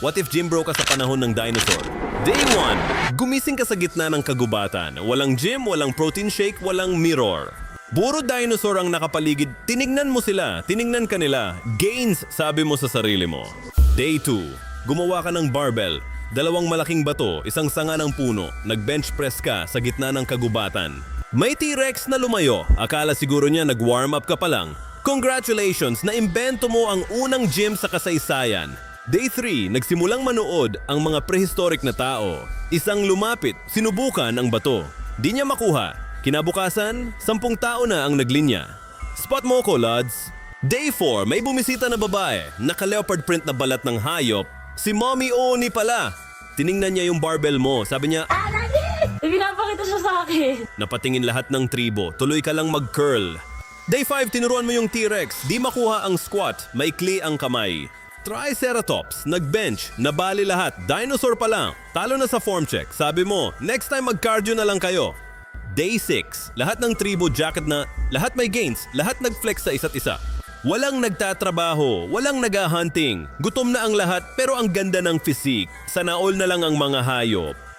What if gym bro ka sa panahon ng dinosaur? Day 1, gumising ka sa gitna ng kagubatan. Walang gym, walang protein shake, walang mirror. Puro dinosaur ang nakapaligid. Tinignan mo sila, tinignan ka nila. Gains, sabi mo sa sarili mo. Day 2, gumawa ka ng barbell. 2 malaking bato, isang sanga ng puno. Nag-bench press ka sa gitna ng kagubatan. May T-Rex na lumayo. Akala siguro niya nag-warm up ka pa lang. Congratulations, naimbento mo ang unang gym sa kasaysayan. Day 3, nagsimulang manood ang mga prehistoric na tao. Isang lumapit, sinubukan ang bato. Di niya makuha. Kinabukasan, 10 tao na ang naglinya. Spot mo ko, lads. Day 4, may bumisita na babae. Naka-leopard print na balat ng hayop. Si Mommy Oni pala. Tiningnan niya yung barbell mo. Sabi niya, Pinapakita siya sa akin. napatingin lahat ng tribo. Tuloy ka lang mag-curl. Day 5, tinuruan mo yung T-Rex. Di makuha ang squat. Maikli ang kamay. Triceratops, nag-bench, nabali lahat, dinosaur pa lang. Talo na sa form check. Sabi mo, next time mag-cardio na lang kayo. Day 6, lahat ng tribo jacket na, lahat may gains, lahat nag-flex sa isa't isa. Walang nagtatrabaho, walang nag-hunting. Gutom na ang lahat pero ang ganda ng physique. Sana all na lang ang mga hayop.